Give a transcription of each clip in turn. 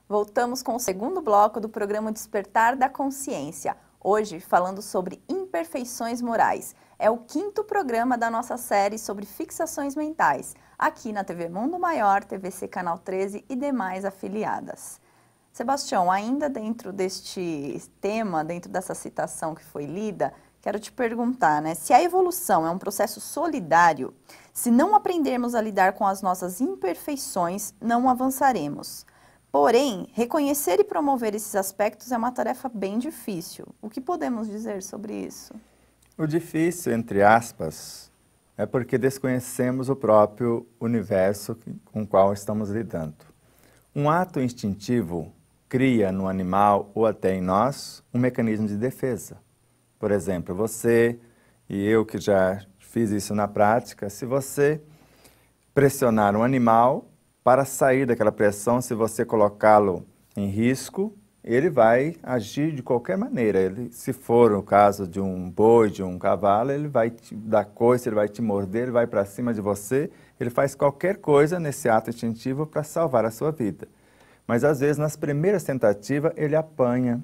Voltamos com o segundo bloco do programa Despertar da Consciência. Hoje, falando sobre imperfeições morais. É o quinto programa da nossa série sobre fixações mentais, aqui na TV Mundo Maior, TVC Canal 13 e demais afiliadas. Sebastião, ainda dentro deste tema, dentro dessa citação que foi lida, quero te perguntar, né? Se a evolução é um processo solidário, se não aprendermos a lidar com as nossas imperfeições, não avançaremos. Porém, reconhecer e promover esses aspectos é uma tarefa bem difícil. O que podemos dizer sobre isso? O difícil, entre aspas, é porque desconhecemos o próprio universo com o qual estamos lidando. Um ato instintivo cria no animal ou até em nós um mecanismo de defesa. Por exemplo, você e eu que já fiz isso na prática, se você pressionar um animal, para sair daquela pressão, se você colocá-lo em risco, ele vai agir de qualquer maneira. Ele, se for o caso de um boi, de um cavalo, ele vai te dar coice, ele vai te morder, ele vai para cima de você, ele faz qualquer coisa nesse ato instintivo para salvar a sua vida. Mas às vezes, nas primeiras tentativas, ele apanha,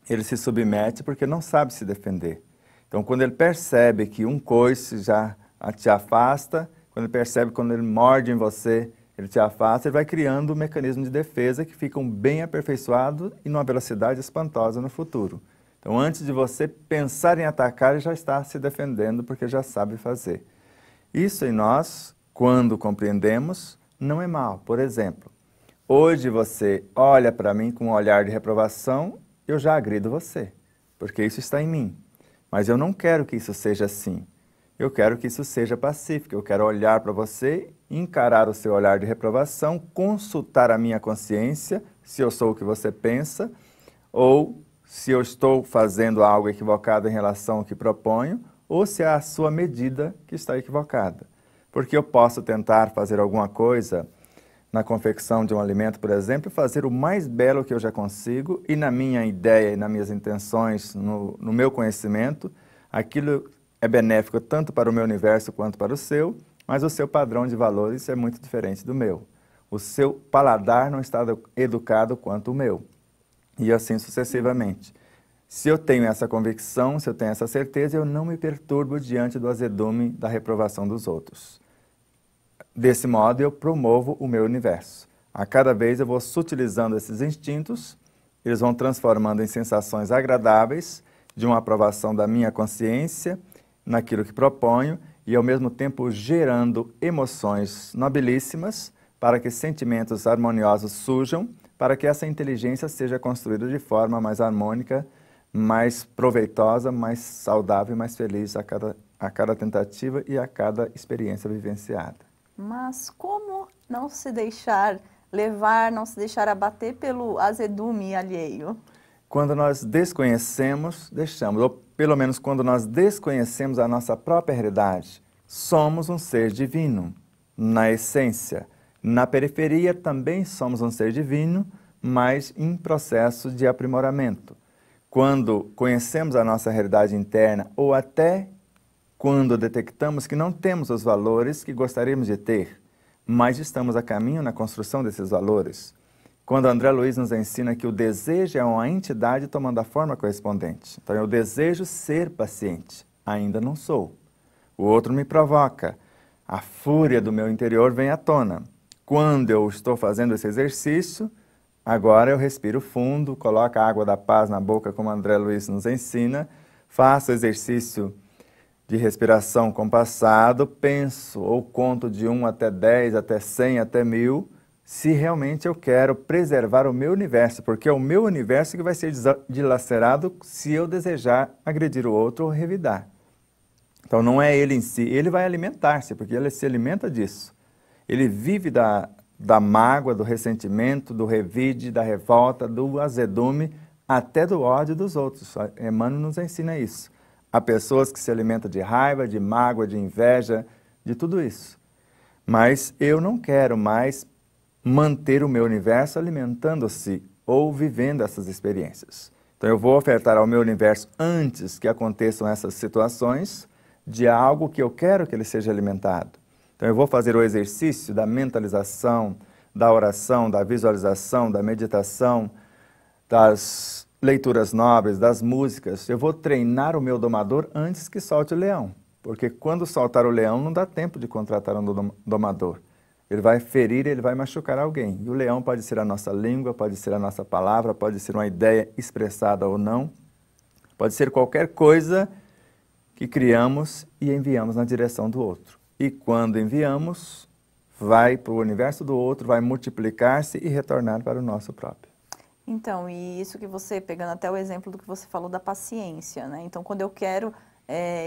ele se submete porque não sabe se defender. Então, quando ele percebe que um coice já te afasta, quando ele percebe quando ele morde em você, ele te afasta, ele vai criando um mecanismo de defesa que ficam bem aperfeiçoado e numa velocidade espantosa no futuro. Então, antes de você pensar em atacar, ele já está se defendendo porque já sabe fazer. Isso em nós, quando compreendemos, não é mal. Por exemplo, hoje você olha para mim com um olhar de reprovação, eu já agrido você, porque isso está em mim. Mas eu não quero que isso seja assim. Eu quero que isso seja pacífico, eu quero olhar para você, encarar o seu olhar de reprovação, consultar a minha consciência, se eu sou o que você pensa, ou se eu estou fazendo algo equivocado em relação ao que proponho, ou se é a sua medida que está equivocada. Porque eu posso tentar fazer alguma coisa na confecção de um alimento, por exemplo, fazer o mais belo que eu já consigo, e na minha ideia e nas minhas intenções, no meu conhecimento, aquilo é benéfico tanto para o meu universo quanto para o seu, mas o seu padrão de valores é muito diferente do meu. O seu paladar não está educado quanto o meu. E assim sucessivamente. Se eu tenho essa convicção, se eu tenho essa certeza, eu não me perturbo diante do azedume da reprovação dos outros. Desse modo, eu promovo o meu universo. A cada vez eu vou sutilizando esses instintos, eles vão transformando em sensações agradáveis de uma aprovação da minha consciência, naquilo que proponho, e ao mesmo tempo gerando emoções nobilíssimas para que sentimentos harmoniosos surjam, para que essa inteligência seja construída de forma mais harmônica, mais proveitosa, mais saudável e mais feliz a cada tentativa e a cada experiência vivenciada. Mas como não se deixar levar, não se deixar abater pelo azedume alheio? Quando nós desconhecemos, deixamos, ou pelo menos quando nós desconhecemos a nossa própria realidade, somos um ser divino, na essência. Na periferia também somos um ser divino, mas em processo de aprimoramento. Quando conhecemos a nossa realidade interna, ou até quando detectamos que não temos os valores que gostaríamos de ter, mas estamos a caminho na construção desses valores, quando André Luiz nos ensina que o desejo é uma entidade tomando a forma correspondente. Então, eu desejo ser paciente, ainda não sou. O outro me provoca, a fúria do meu interior vem à tona. Quando eu estou fazendo esse exercício, agora eu respiro fundo, coloco a água da paz na boca, como André Luiz nos ensina, faço o exercício de respiração compassado, penso ou conto de 1 até 10, até 100, até 1000, se realmente eu quero preservar o meu universo, porque é o meu universo que vai ser dilacerado se eu desejar agredir o outro ou revidar. Então não é ele em si, ele vai alimentar-se, porque ele se alimenta disso. Ele vive da mágoa, do ressentimento, do revide, da revolta, do azedume, até do ódio dos outros. Emmanuel nos ensina isso. Há pessoas que se alimentam de raiva, de mágoa, de inveja, de tudo isso. Mas eu não quero mais manter o meu universo alimentando-se ou vivendo essas experiências. Então eu vou ofertar ao meu universo, antes que aconteçam essas situações, de algo que eu quero que ele seja alimentado. Então eu vou fazer o exercício da mentalização, da oração, da visualização, da meditação, das leituras nobres, das músicas, eu vou treinar o meu domador antes que solte o leão. Porque quando soltar o leão, não dá tempo de contratar um domador. Ele vai ferir, ele vai machucar alguém. E o leão pode ser a nossa língua, pode ser a nossa palavra, pode ser uma ideia expressada ou não. Pode ser qualquer coisa que criamos e enviamos na direção do outro. E quando enviamos, vai para o universo do outro, vai multiplicar-se e retornar para o nosso próprio. Então, e isso que você, pegando até o exemplo do que você falou da paciência, né? Então, quando eu quero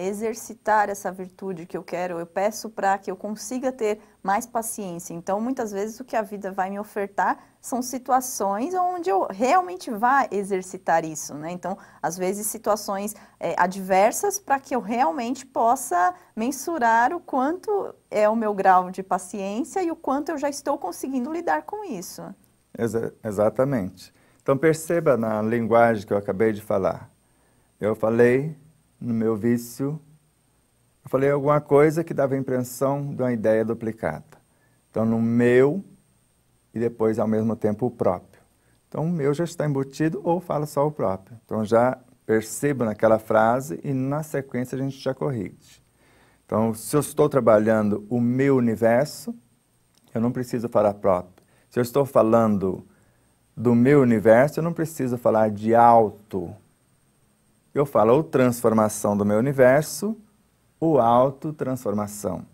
exercitar essa virtude que eu quero, eu peço para que eu consiga ter mais paciência. Então, muitas vezes o que a vida vai me ofertar são situações onde eu realmente vá exercitar isso, né? Então, às vezes situações adversas para que eu realmente possa mensurar o quanto é o meu grau de paciência e o quanto eu já estou conseguindo lidar com isso. Exatamente. Então, perceba na linguagem que eu acabei de falar. Eu falei no meu vício, eu falei alguma coisa que dava a impressão de uma ideia duplicada. Então, no meu e depois, ao mesmo tempo, o próprio. Então, o meu já está embutido ou fala só o próprio. Então, já percebo naquela frase e, na sequência, a gente já corrige. Então, se eu estou trabalhando o meu universo, eu não preciso falar próprio. Se eu estou falando do meu universo, eu não preciso falar de auto. Eu falo ou transformação do meu universo, ou autotransformação.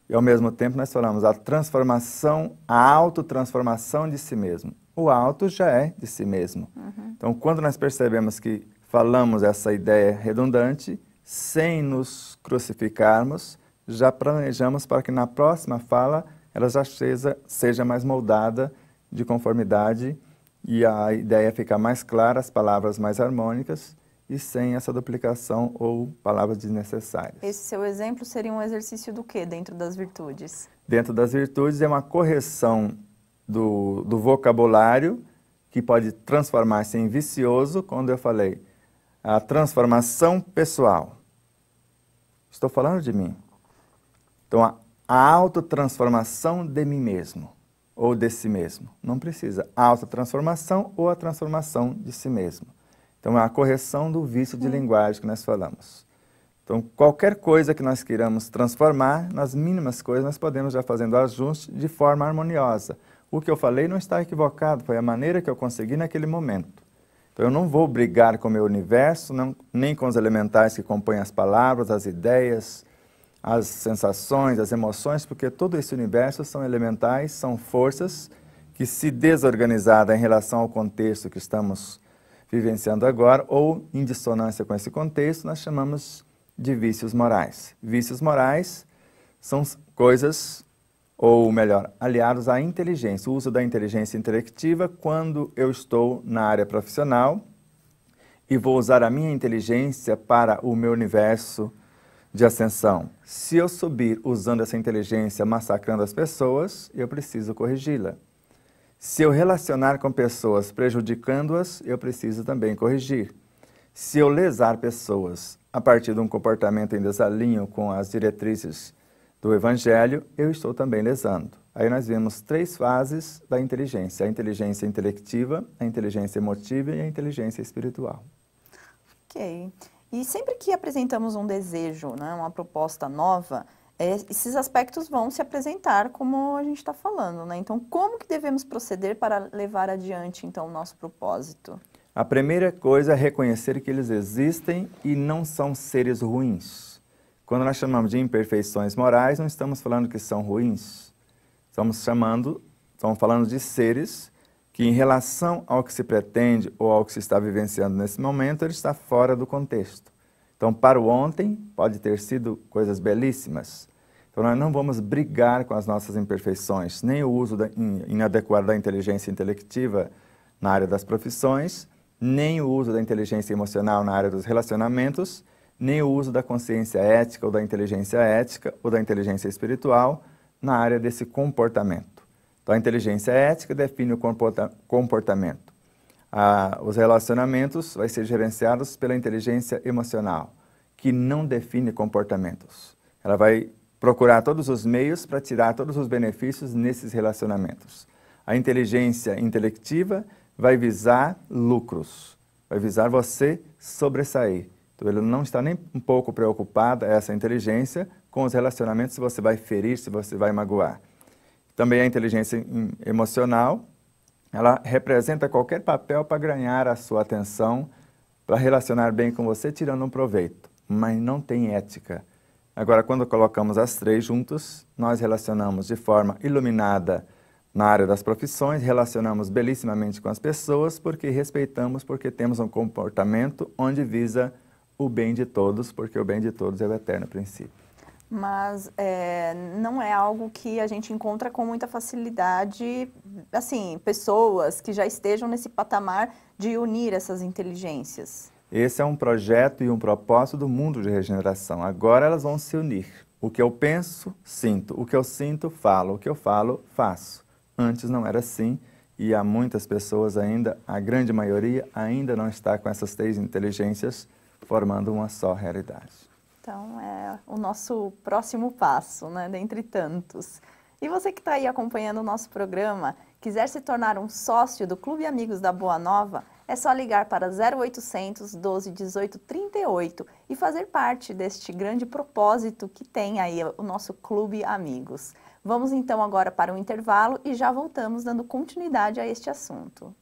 E ao mesmo tempo nós falamos a transformação, a autotransformação de si mesmo. O auto já é de si mesmo. Então, quando nós percebemos que falamos essa ideia redundante, sem nos crucificarmos, já planejamos para que na próxima fala ela já seja mais moldada de conformidade e a ideia fica mais clara, as palavras mais harmônicas, e sem essa duplicação ou palavras desnecessárias. Esse seu exemplo seria um exercício do quê dentro das virtudes? Dentro das virtudes é uma correção do vocabulário que pode transformar-se em vicioso, quando eu falei a transformação pessoal. Estou falando de mim. Então, a autotransformação de mim mesmo, ou de si mesmo. Não precisa. A autotransformação ou a transformação de si mesmo. Então, é a correção do vício de linguagem que nós falamos. Então, qualquer coisa que nós queiramos transformar, nas mínimas coisas, nós podemos já fazendo ajuste de forma harmoniosa. O que eu falei não está equivocado, foi a maneira que eu consegui naquele momento. Então, eu não vou brigar com o meu universo, nem com os elementais que compõem as palavras, as ideias, as sensações, as emoções, porque todo esse universo são elementais, são forças que, se desorganizada em relação ao contexto que estamos vivenciando agora, ou em dissonância com esse contexto, nós chamamos de vícios morais. Vícios morais são coisas, ou melhor, aliados à inteligência, o uso da inteligência intelectiva quando eu estou na área profissional e vou usar a minha inteligência para o meu universo de ascensão. Se eu subir usando essa inteligência massacrando as pessoas, eu preciso corrigi-la. Se eu relacionar com pessoas prejudicando-as, eu preciso também corrigir. Se eu lesar pessoas a partir de um comportamento em desalinho com as diretrizes do Evangelho, eu estou também lesando. Aí nós vemos 3 fases da inteligência: a inteligência intelectiva, a inteligência emotiva e a inteligência espiritual. Ok. E sempre que apresentamos um desejo, né, uma proposta nova, esses aspectos vão se apresentar como a gente está falando, né? Então, como que devemos proceder para levar adiante, então, o nosso propósito? A primeira coisa é reconhecer que eles existem e não são seres ruins. Quando nós chamamos de imperfeições morais, não estamos falando que são ruins. Estamos falando de seres que, em relação ao que se pretende ou ao que se está vivenciando nesse momento, ele está fora do contexto. Então, para o ontem, pode ter sido coisas belíssimas. Então, nós não vamos brigar com as nossas imperfeições, nem o uso inadequado da inteligência intelectiva na área das profissões, nem o uso da inteligência emocional na área dos relacionamentos, nem o uso da consciência ética ou da inteligência ética ou da inteligência espiritual na área desse comportamento. Então, a inteligência ética define o comportamento. Os relacionamentos vão ser gerenciados pela inteligência emocional, que não define comportamentos. Ela vai procurar todos os meios para tirar todos os benefícios nesses relacionamentos. A inteligência intelectiva vai visar lucros, vai visar você sobressair. Então, ele não está nem um pouco preocupado, essa inteligência, com os relacionamentos, se você vai ferir, se você vai magoar. Também a inteligência emocional, ela representa qualquer papel para ganhar a sua atenção, para relacionar bem com você, tirando um proveito, mas não tem ética. Agora, quando colocamos as três juntos, nós relacionamos de forma iluminada na área das profissões, relacionamos belissimamente com as pessoas, porque respeitamos, porque temos um comportamento onde visa o bem de todos, porque o bem de todos é o eterno princípio. Mas não é algo que a gente encontra com muita facilidade, assim, pessoas que já estejam nesse patamar de unir essas inteligências. Esse é um projeto e um propósito do mundo de regeneração. Agora elas vão se unir. O que eu penso, sinto. O que eu sinto, falo. O que eu falo, faço. Antes não era assim e há muitas pessoas ainda, a grande maioria, ainda não está com essas três inteligências formando uma só realidade. Então, é o nosso próximo passo, né, dentre tantos. E você que está aí acompanhando o nosso programa, quiser se tornar um sócio do Clube Amigos da Boa Nova, é só ligar para 0800 12 18 38 e fazer parte deste grande propósito que tem aí o nosso Clube Amigos. Vamos então agora para um intervalo e já voltamos dando continuidade a este assunto.